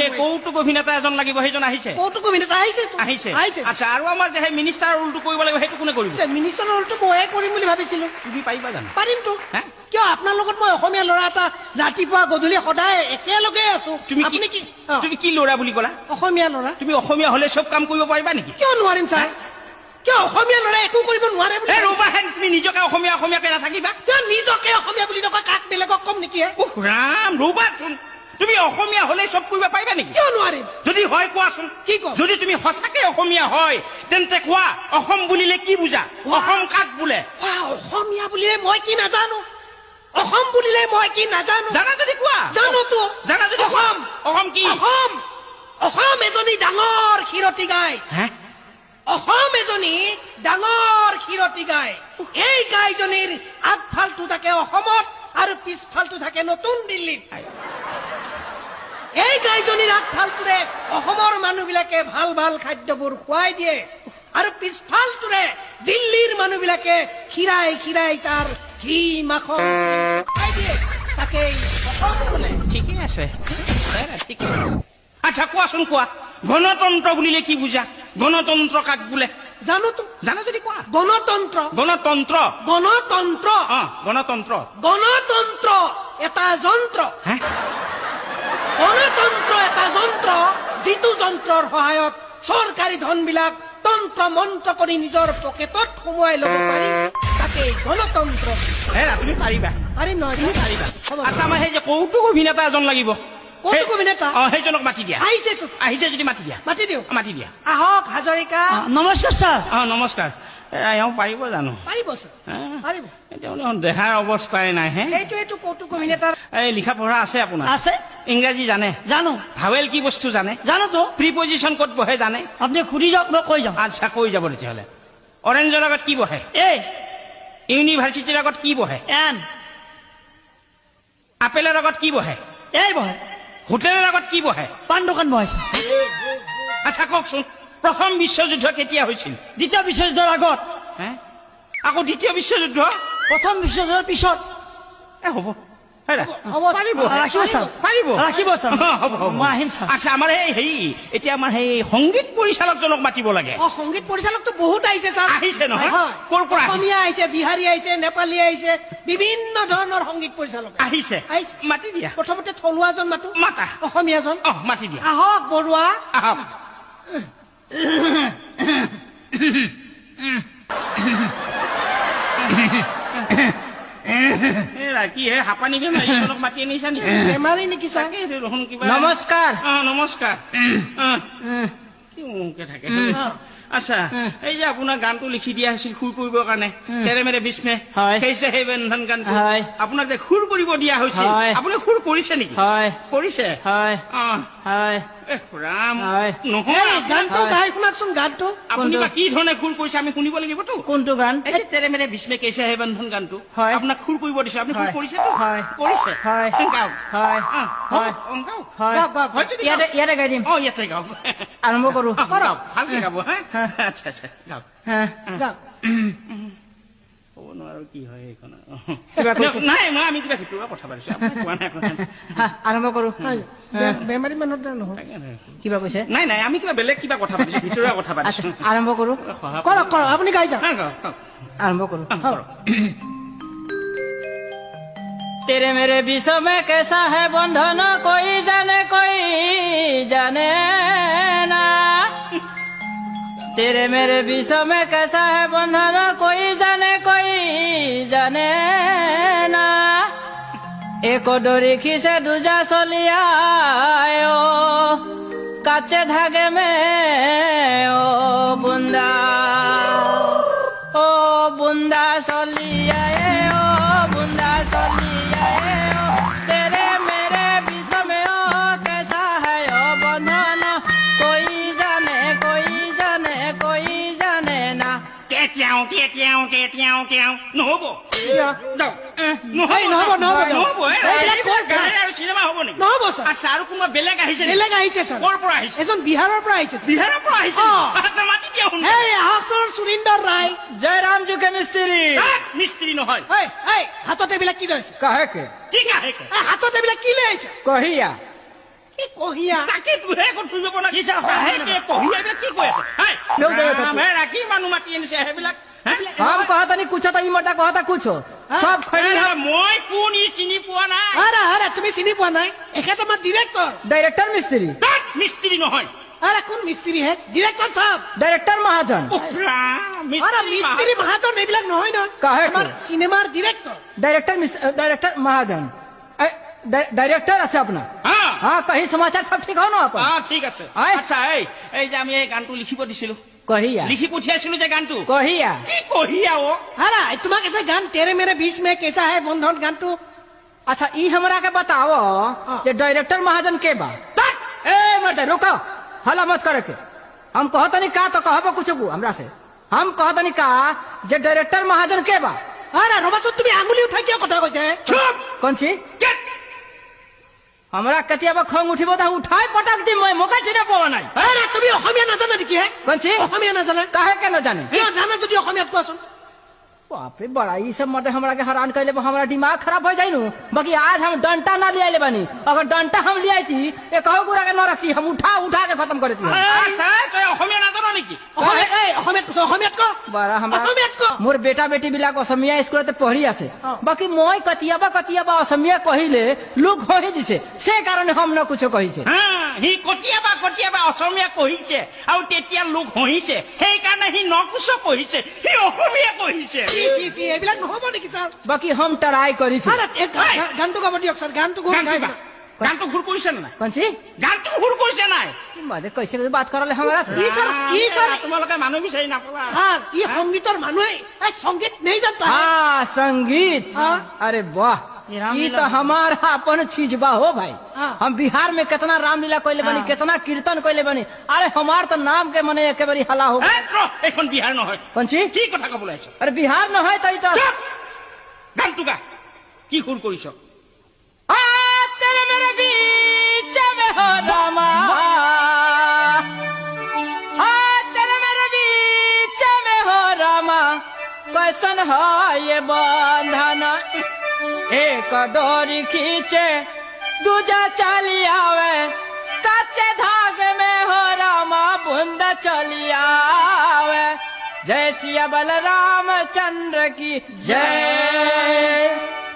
এই কৌতুক অভিনেতা এজন লাগিব, সেইজন আহিছে? কৌতুক অভিনেতা আহিছে। আচ্ছা, আৰু আমাৰ যে সেই মিনিষ্টাৰৰ ৰোলটো কৰিব লাগিব, সেইটো কোনে কৰিব? মিনিষ্টাৰৰ ৰোলটো ময়ে কৰিম বুলি ভাবিছিলো। তুমি পাৰিবা জানো? পাৰিমতো। কিয় আপোনাৰ লগত মই অসমীয়া ল'ৰা এটা ৰাতিপুৱা গধূলি সদায় একেলগে আছো। তুমি কি ল'ৰা বুলি ক'লা? অসমীয়া ল'ৰা। তুমি অসমীয়া হলে চব কাম কৰিব পাৰিবা নেকি? কিয় নোৱাৰিম ছাৰ? কিয় অসমীয়া ল'ৰা একো কৰিব নোৱাৰে বুলি? ৰবাহেন, তুমি নিজকে অসমীয়াকে নাথাকিবা? কিয় নিজকে অসমীয়া বুলি নকয়, কাক বেলেগক কম নেকি? ৰাম, ৰবাচোন, তুমি অসমীয়া হলে চব কৰিব পাৰিবা নেকি? কিয় নোৱাৰিম? যদি হয় কোৱাচোন। কি কম? যদি তুমি সঁচাকে অসমীয়া হয় তেন্তে কোৱা, অসম বুলিলে কি বুজা? অসম কাক বোলে? অসমীয়া বুলিলে মই কি নাজানো? অসম বুলিলে মই কি নাজানো? জানা যদি কোৱা। জানোতো। জানা যদি অসম। অসম কি? অসম এজনী ডাঙৰ ক্ষীৰতী গাই। অসম এজনী ডাঙৰ ক্ষীৰতী গাই। এই গাইজনীৰ আগফালটো থাকে অসমত আৰু পিছফালটো থাকে নতুন দিল্লীত। এই গাইজনীৰ আগফালটোৰে অসমৰ মানুহবিলাকে ভাল ভাল খাদ্যবোৰ খুৱাই দিয়ে আৰু পিছফালটোৰে দিল্লীৰ মানুহবিলাকে খিৰাই খিৰাই তাৰ ঘি মাখন খুৱাই দিয়ে। তাকেই অসম বোলে। ঠিকে আছে, ঠিকে আছে। আচ্ছা কোৱাচোন, কোৱা, গণতন্ত্ৰ বুলিলে কি বুজা? গণতন্ত্ৰ কাক বোলে? জানোতো। জানা যদি কোৱা। গণতন্ত্ৰ। গণতন্ত্ৰ। গণতন্ত্ৰ। গণতন্ত্ৰ। গণতন্ত্ৰ এটা যন্ত্ৰ। গণতন্ত্ৰ এটা যন্ত্ৰ, যিটো যন্ত্ৰৰ সহায়ত চৰকাৰী ধনবিলাক তন্ত্ৰ মন্ত্ৰ কৰি নিজৰ পকেটত সোমোৱাই ল'ব পাৰি, তাকেই গণতন্ত্ৰ। তুমি পাৰিবা? পাৰিম নহয়? তুমি পাৰিবা। আচ্ছা, আমাৰ সেই যে কৌতুক অভিনেতা এজন লাগিব। কৌতুক অভিনেতা? সেইজনক মাতি দিয়া। আহিছে যদি মাতি দিয়া। মাতি দিওঁ। মাতি দিয়া। আহক হাজৰিকা। নমস্কাৰ ছাৰ। নমস্কাৰ। এওঁ পাৰিব জানো? পাৰিব ছাৰ, পাৰিব। দেহাৰ অৱস্থাই নাই। এইটো কৌতুক অভিনেতাৰ এই লিখা পঢ়া আছে আপোনাৰ? আছে। ইংৰাজী জানে? জানো। ভাৱেল কি বস্তু জানে? জানোতো। প্ৰিপজিশ্যন ক'ত বহে জানে? আপুনি সুধি যাওক, মই কৈ যাম। আচ্ছা, কৈ যাব তেতিয়াহ'লে। অৰেঞ্জৰ আগত কি বহে? ইউনিভাৰ্চিটিৰ আগত কি বহে? আপেলৰ আগত কি বহে? বহে। হোটেলৰ আগত কি বহে? পাণ দোকান বহাইছে। আচ্ছা কওকচোন, প্ৰথম বিশ্বযুদ্ধ কেতিয়া হৈছিল? দ্বিতীয় বিশ্বযুদ্ধৰ আগত। আকৌ দ্বিতীয় বিশ্বযুদ্ধ? প্ৰথম বিশ্বযুদ্ধৰ পিছত। হ'ব। আচ্ছা, আমাৰ এতিয়া আমাৰ সেই সংগীত পৰিচালকজনক মাতিব লাগে। সংগীত পৰিচালকটো বহুত আহিছে ছাৰ। আহিছে নহয়? ক'ৰ পৰা? অসমীয়া আহিছে, বিহাৰী আহিছে, নেপালী আহিছে, বিভিন্ন ধৰণৰ সংগীত পৰিচালক আহিছে। মাতি দিয়া। প্ৰথমতে থলুৱাজন মাতো। মাতা। অসমীয়াজন মাতি দিয়া। আহক বৰুৱা। আহক। কি হে, হাঁপানি বেমাৰীজনক মাতি আনিছা নেকি? বেমাৰী নেকি ছাৰ? নমস্কাৰ। নমস্কাৰ। কি মুখে থাকে? আচ্ছা, এই যে আপোনাৰ গানটো লিখি দিয়া হৈছিল সুৰ কৰিবৰ কাৰণে, তেৰে মেৰে বিস্মে, সেইছে সেই বেন্ধন গানটো আপোনাক যে সুৰ কৰিব দিয়া হৈছিল, আপুনি সুৰ কৰিছে নেকি? কৰিছে? ৰাম, নহয় গানটো গাই শুনাকচোন। গানটো আপুনি বা কি ধৰণে সুৰ কৰিছে আমি শুনিব লাগিবতো। কোনটো গান? এই যে তেৰে মেৰে বিস্মে কেছে হে বন্ধন গানটো আপোনাক সুৰ কৰিব দিছে, আপুনি সুৰ কৰিছে? কৰিছে। ইয়াতে গাই দিম। ইয়াতে গাওক। আৰম্ভ কৰো। ভালকে গাব। আচ্ছা আচ্ছা, গাওক। ক'ব নোৱাৰো কি হয় এইখন। নাই, আমি কিবা ভিতৰুৱা কথা পাতিছো, কোৱা নাই। আৰম্ভ কৰো। বেমাৰী মানুহ নহয়, কিবা কৈছে? নাই, আমি কিবা বেলেগ কিবা কথা পাতিছো, ভিতৰুৱা কথা পাতিছো। আৰম্ভ কৰো। কৰক, আপুনি গাই যাওক। আৰম্ভ কৰো। तेरे मेरे बीच में कैसा है बंधन कोई जाने ना। तेरे मेरे बीच में कैसा है बंधन कोई जाने ना। एक डोरी खींचे दूजा सोलिया काचे धागे में ओ बुंदा सोलिया बुंदा सोलिया तेरे मेरे बीच में ओ कैसा है ओ बंधन कोई जाने ना। নহব। আচ্ছা, আৰু কোনোবা বেলেগ আহিছে? বেলেগ আহিছে ছাৰ। ক'ৰ পৰা আহিছে? এজন বিহাৰৰ পৰা আহিছে। বিহাৰৰ পৰা আহিছে? আচ্ছা, মাতি দিয়া। সুৰিন্দৰ ৰায়। জয়ৰাম জুকে মিস্ত্ৰী। মিস্ত্ৰী নহয়। হাতত এইবিলাক কি লৈছে? কাহেকে? কি কাহেকে? হাতত এইবিলাক কি লৈ আহিছে? কহিয়া কি কহিয়া তাকে তুহে ক'ত ফুৰিব পৰা নাই কি চাও, কহিয়া এইবিলাক কি কৈ আছে হেই, লৈ যাবে তাতে। ৰাম, হে, ৰাখি মানুহ মাতি আনিছে সেইবিলাক হে? हम कहता नहीं कुछ तो ई मटा कहता कुछ सब खड़ी হে, है মই কোন ই চিনি পোৱা নাই আৰে তুমি চিনি পোৱা নাই এখেত আমাৰ ডিৰেক্টৰ डायरेक्टर मिस्त्री তাত মিস্ত্ৰী নহয় আৰে কোন মিস্ত্ৰি হে ডিৰেক্টৰ সাহেব डायरेक्टर महाजन উফ, ৰাম, আৰে মিস্ত্ৰী মিস্ত্রি মহাজন এইবিলাক নহয় না কাহে আমার তো? সিনেমার ডিরেক্টর डायरेक्टर महाजन डायरेक्टर আছে अपना হা हाँ कहीं समाचार सब ठीक हो ना अपन ঠিক আছে আই। আচ্ছা এই যে আমি এই গানটো লিখিব দিছিলো कहिया লিখি পঠিয়াইছিলো যে গানটো कहिया কি কহিয়া ও আরে তোমাক এটা গান তেরে মেরে बीच में कैसा है बंधन गानটো अच्छा ई हमरा के बताओ जे डायरेक्टर महाजन के बा ए मत रुको हला मत करे के हम कहत नहीं का तो कहबो कुछ को हमरा से हम कहत नहीं का जे डायरेक्टर महाजन के बा আরে রবাসুর তুমি আঙ্গুলি উঠাই কিয় কথা কৈছে চুপ कौन ची গেট हमरा कतियाबा खंग उठिबो त उठाई पटक दी मैं मोका चिने पवा নাই আরে তুমি অসমীয়া নাজানা নেকি হে कौन ची অসমীয়া নাজানা काहे के न जाने কিয় জানা যদি অসমীয়াত কোৱাচোন बाप रे बड़ा ई सब मते हमरा के हैरान कइले हमरा दिमाग खराब हो जाइनु बाकी आज हम डंटा ना ले आइले बानी अगर डंटा हम ले आइती ए कहू गुरा के न रखी हम उठा उठा के खत्म कर देती আচ্ছা তই অসমীয়া নাজানো নেকি অসমীয়াত ক बड़ा हमरा অসমীয়াত ক मोर बेटा बेटी बिलाक असमिया स्कूल ते पढ़ी आसे बाकी मोय कतियाबा असमिया कहिले लोग होई दिसे से कारण हम न कुछ कहिसे হা সি কতিয়াবা অসমীয়া কহিছে আৰু তেতিয়া লোক হহিছে সেইকাৰণে সি নকুচ কহিছে সি অসমীয়া কহিছে সি এইবিলাক নহব নেকি ছাৰ बाकी हम ट्राई करिसे আৰে গানটো গাব দিয়ক ছাৰ গানটো গানটো ঘূৰ কৰিছে নাই कौन ची গানটো ঘূৰ কৰিছে নাই की बात कैसे बात करले हमरा से ই ছাৰ তোমালোকে মানুহ বিচাৰি নাপাবা ছাৰ ই সংগীতৰ মানুহে এই সংগীত নেই জানতা हाँ संगीत हाँ। अरे वाह ये रामलीला ये तो हमारा अपन चीज बा हो भाई हाँ। हम बिहार में कितना रामलीला कोइले बनी कितना कीर्तन कोइले बनी अरे हमार तो नाम के मने एके बारी हला हो এইখন বিহাৰ নহয় कौन ची কি কথা কবলৈ আহিছ अरे बिहार न है तई तो চুপ গানটো গা কি সুৰ কৰিছ आ, तेरे मेरे बीच में हो रामा आ, तेरे मेरे बीच में हो रामा कैसन है ये बंधन एक डोरी खींचे दूजा चली आवे कच्चे धागे में हो रामा बूंद चली आवे जय सिया बलराम चंद्र की जय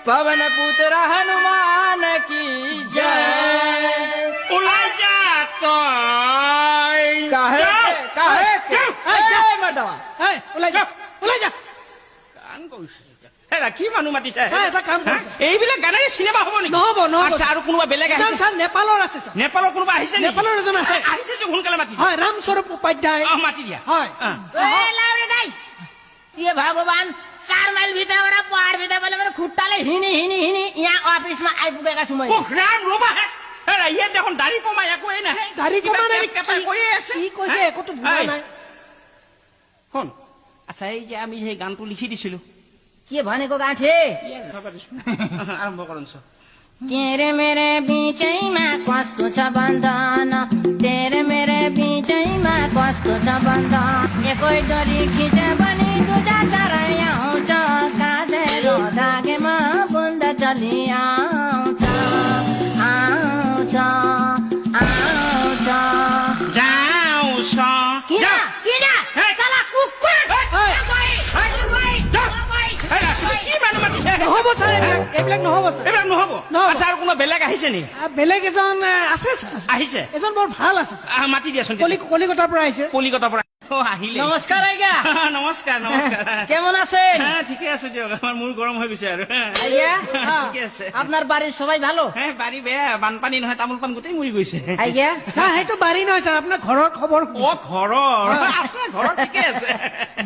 पवन पुत्र हनुमान की जय ওলাই যা তই काहे काहे ए मडवा এই ওলাই যা গান কৰিছে হেৰা কি মানুহ মাতিছে ছাৰ এটা কাম হা? কৰক এইবিলাক গানেৰে চিনেমা হ'ব নেকি নহ'ব আচ্ছা আৰু কোনোবা বেলেগ ছাৰ আহিছে ছাৰ নেপালৰ আছে ছাৰ নেপালৰ কোনোবা আহিছে নেকি? নেপালৰ এজন আছে। আহিছে যে সোনকালে মাতি দিয়া। হয় ৰামস্বৰূপ উপাধ্যায় অ, মাতি দিয়া হয় অ। ये भगवान 4 माइल भीतर वाला पहाड़ भीतर वाले मेरे खुट्टाले हिनी हिनी हिनी यहाँ ऑफिस में आई पुगेगा समय উফ, ৰাম ৰবা হে হেৰা ইয়াত দেখোন দাঢ়ি কমাই একোৱেই নাহে দাঢ়ি কিবা কমা নাই পেট কেঁপাই কৈয়ে আছে কি কৈছে হা? একোতো বুজা এই, নাই শুন আচ্ছা এই যে আমি সেই গানটো লিখি দিছিলো के भनेको गाँठे আৰম্ভ কৰन्छ तेरे मेरे बीचैमा कस्तो छ बन्धन तेरे मेरे बीचैमा कस्तो छ बन्धन एकै डोरी खिचे पनि दुजा चराइ आउँछ काँधेको धागेमा बुन्द चली आउँछ आउँछ आउँछ যাওছ किन किन हे। साला कुकुर হেৰা, কি মানুহ মাতিছে নহ'ব ছাৰ এইবিলাক নহ'ব ছাৰ এইবিলাক নহ'ব নহ'ব। আচ্ছা আৰু কোনোবা বেলেগ আহিছে নেকি বেলেগ এজন আছে ছাৰ আহিছে এজন বৰ ভাল আছে ছাৰ মাতি দিয়াচোন কলিকতাৰ পৰা আহিছে কলিকতাৰ পৰা অ, আহিলে नमस्कार आइगा নমস্কাৰ নমস্কাৰ কেমন আছেন হ্যাঁ ঠিকে আছে দিয়ক আমাৰ মূৰ গৰম হৈ গৈছে আৰু আইয়া ঠিকে আছে আপনাৰ বাড়িৰ সবাই ভালো হ্যাঁ বাৰী বেয়া বানপানী নহয় তামোল পাণ গোটেই মৰি গৈছে আইয়া ছাৰ সেইটো বাৰী নহয় ছাৰ আপোনাৰ ঘৰৰ খবৰ অ ঘৰৰ আছে ঘৰৰ ঠিকে আছে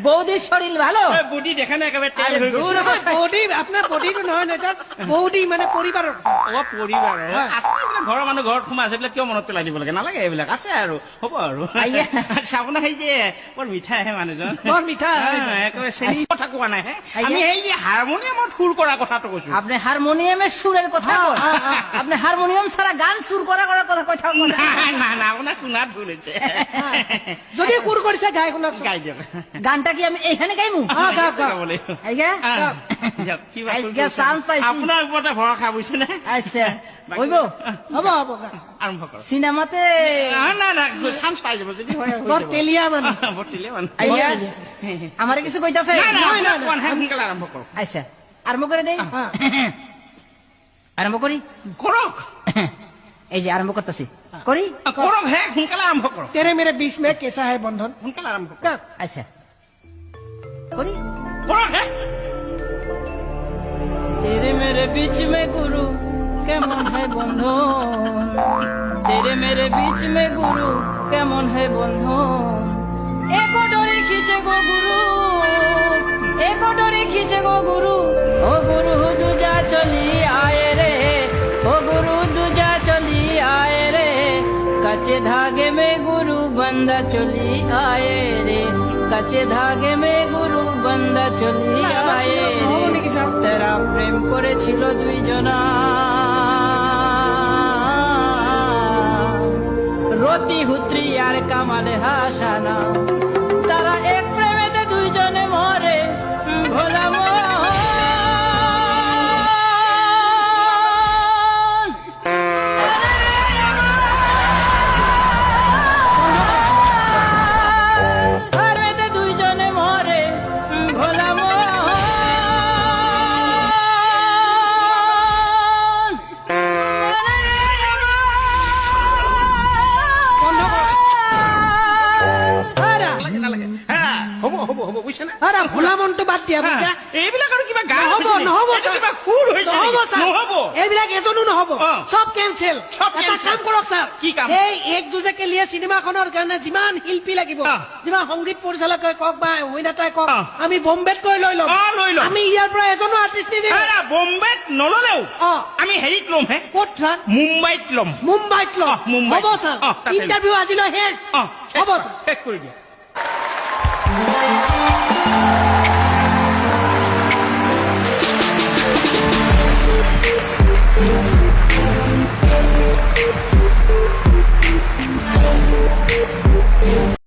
বৌদিৰ শৰীৰ ভালো বুদ্ধি দেখা নাই একেবাৰে তেল আৰে হৈ দূৰ গৈছে হ। বৌদি আপোনাৰ বৌদিটো নহয় নে ছাৰ বৌদি মানে পৰিবাৰৰ অ পৰিবাৰ আছে এইবিলাক ঘৰৰ মানুহ ঘৰত সোমাই আছে এইবিলাক কিয় মনত পেলাই দিব লাগে নালাগে এইবিলাক আছে আৰু হ'ব আৰু আইয়া। আচ্ছা, আপোনাক সেই যে বৰ মিঠা হে মানুহজন বৰ মিঠা। একেবাৰে চেনি কথা কোৱা নাই হে আমি এই যে হাৰমনিয়ামত সুৰ কৰা কথাটো কৈছো আপনি হারমোনিয়ামের সুরের কথা কয় আপনি হারমোনিয়াম ছাড়া গান সুর করার কথা কথা কয় না। না না আপোনাৰ শুনাত ভুল হৈছে যদি সুৰ কৰিছে গাই শুনাক গাই দিয়ক গানটা কি আমি এইখানে গাইমু গাওক গাব লাগিব। আইগা দিয়ক, কিবা আজকে কৰিব। চান্স পাইছি। আপোনাৰ ওপৰতে ভৰসা বুজিছে নে আচ্ছা হইব হ'ব হ'ব গাওক। আৰম্ভ কৰক সিনেমাতে না না চান্স পাই যাব যদি হয় হৈ বৰ যাব। তেলীয়া মানুহ বৰ তেলীয়া মানুহ। আইয়া আমাৰে কিছু কইতাছে না, না, নাই, আপোনাৰ নাই। কোৱা নাই, সোনকালে আৰম্ভ কৰক আচ্ছা আৰম্ভ কৰে দেই আৰম্ভ কৰি কৰক এই যে আৰম্ভ কৰতেছি কৰি কৰক হে সোনকালে আৰম্ভ কৰক তেৰে মেৰে বিচ মে কেঁচা হে বন্ধন সোনকালে আৰম্ভ কৰক গাওক। আচ্ছা কৰি কৰক হে तेरे मेरे बीच में गुरु কেমন है বন্ধন तेरे मेरे बीच में गुरु কেমন है বন্ধন एक डोरी खींचे गो गुरु एक डोरी खींचे गो गुरु ओ गुरु दूजा चली आए रे ओ गुरु दूजा चली आए रे कच्चे धागे में गुरु बंदा चली आए रे कच्चे धागे में गुरु बंदा चली आए নহ'ব রে নেকি ছাৰ? তারা প্রেম করেছিল দুইজনা রতি হুত্রি আর কামালে হাসানা তারা এক প্রেমেতে দুইজনে মরে ভোলা মন। প্রেমেতে দুইজনে মরে ভোলা মন। আৰা, নালাগে হা হ'ব হ'ব হ'ব বুজিছে নে আৰা, ভোলা মনটো বাদ দিয়া বুজিছা? এইবিলাক আৰু কিবা গান নহ'ব হৈছে নেকি? নহ'ব এইটো ছাৰ। কিবা সুৰ হৈছে নহ'ব নেকি? ছাৰ। নহ'ব এইবিলাক এজনো নহ'ব অ। চব কেনচেল চব এটা cancel। কাম কৰক ছাৰ কি কাম? এই এক দুজেকে লিয়ে চিনেমাখনৰ কাৰণে যিমান শিল্পী লাগিব অ। যিমান সংগীত পৰিচালকে কওক বা অভিনেতাই কওক অ। আমি বম্বেত গৈ লৈ ল'ম অ, লৈ ল'ম। আমি ইয়াৰ পৰা এজনো আৰ্টিষ্ট নিদিম হা, বম্বেত নললেও অ। আমি হেৰিত ল'ম হে ক'ত ছাৰ মুম্বাইত ল'ম মুম্বাইত ল'ম অ, মুম্বাইত। হ'ব ছাৰ অ, তাতে ল'ম। ইণ্টাৰভিউ আজিলৈ শেষ অ হ'ব ছাৰ শেষ কৰি দিয়া